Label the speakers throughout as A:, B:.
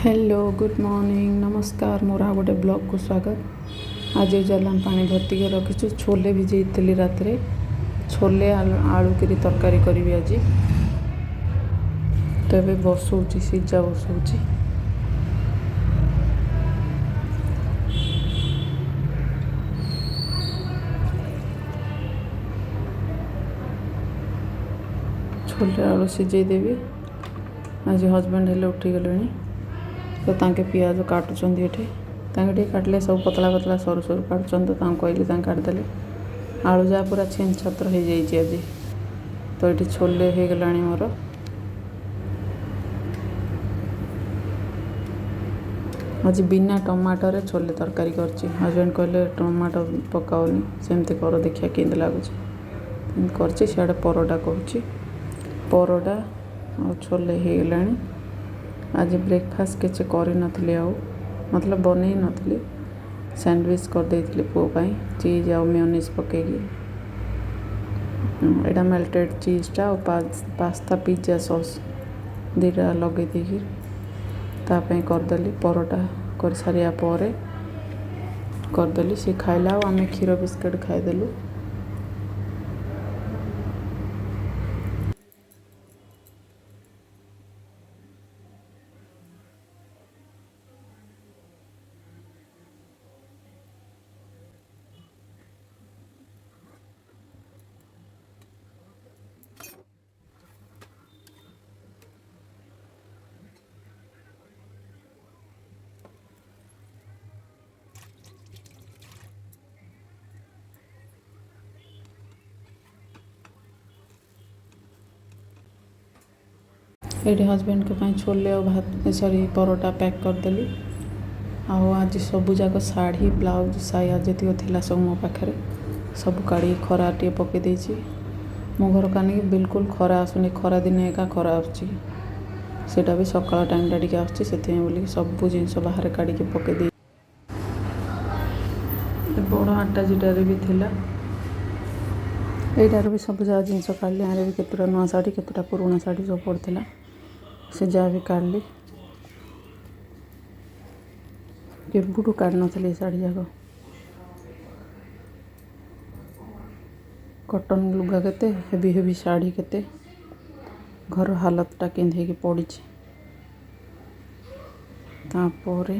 A: Hello good morning नमस्कार मोर आ गोटे blog को स्वागत। आज जलान पानी भर्ती के रखी छोले भिजई रात छोले आलू करी तरकारी करी आज तो ये बसौची सीझा बसौची। छोले आलू सीझे देवी। आज हजबैंड हेले उठी गले तो तांके पियाज काटुचंदी एठे तांके काटले सब पतला पतला सरू सरू काटुचंद तो कहली काटिदेले आलू जा पूरा छेन छत्र हो जाइए आज तो ये छोले हो गला मोर। आज बिना टमाटर छोले तरकारी करची। हजबैंड कहले टमाटो पकाओनी सेमती कर देखिए केंद लगुच करची सियाड़े परोटा करुच्ची परोटा और छोले हो गला। आज ब्रेकफास्ट किसी कर मतलब बन नी सैंडविच कर देती पुओ चीज आ मेयोनीज पकईकी एटा मेल्टेड चीजटा और पास्ता पिज्जा सॉस दीटा लगे देकी तापाई करदेली परोटा कर सारिया पर करदेली सी खाइला आम क्षीर बिस्किट खाईदेलु। ये हजबैंड के छोले और भात सॉरी परोटा पैक करदेली। आज सबूक शाढ़ी ब्लाउज साया जी थी सब मो पाखे सब काढ़ी खरा टे पकई मो घर कानी बिल्कुल खरा आसुनी खरा दिन एका खरा आसटा भी सकाल टाइम टे आसुँच सब जिनस बाहर काढ़ी पकई बड़ आटा जिटार भी थिला यहीटार भी सब जहाँ जिनस काढ़ी आने भी केतुटा नुआ शाढ़ी केतुटा पुराणा शाढ़ी सब पड़ता से जहाँ भी काढ़ी केबुठू काढ़ नी शाढ़ी जाक कटन लुगा केते हेवी हेवी शाढ़ी केते घर हालतटा केंधे पड़ी तापर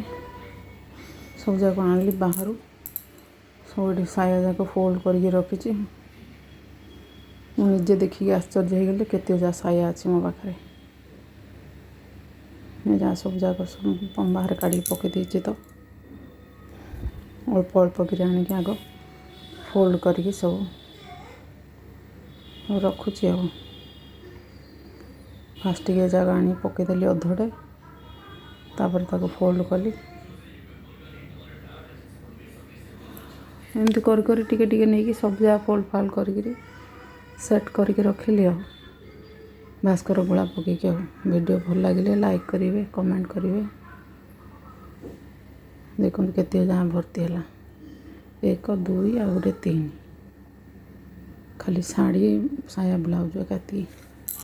A: सब जाक आनली बाहर सब साया जाक फोल्ड करके रखी मुझे देखिए आश्चर्य हो गले केते जा साया अच्छी मो पाखे जहाँ सब जाक बाहर काढ़ी पकई देती तो अल्प अल्प कर आग फोल्ड करके सब रखुची फास्ट टे जगह आनी पकईदेली अधड़े तापर ताको फोल्ड कली एमती कर टिके नहीं सब जगह फोल्ड फाल्ड कर सेट करके रखिली भास्कर गुला पकईकी वीडियो भल लगे लाइक करेंगे कमेंट करेंगे। देखो केते जहाँ भर्ती है 1 2 आ 3 खाली शाढ़ी साया ब्लाउज एका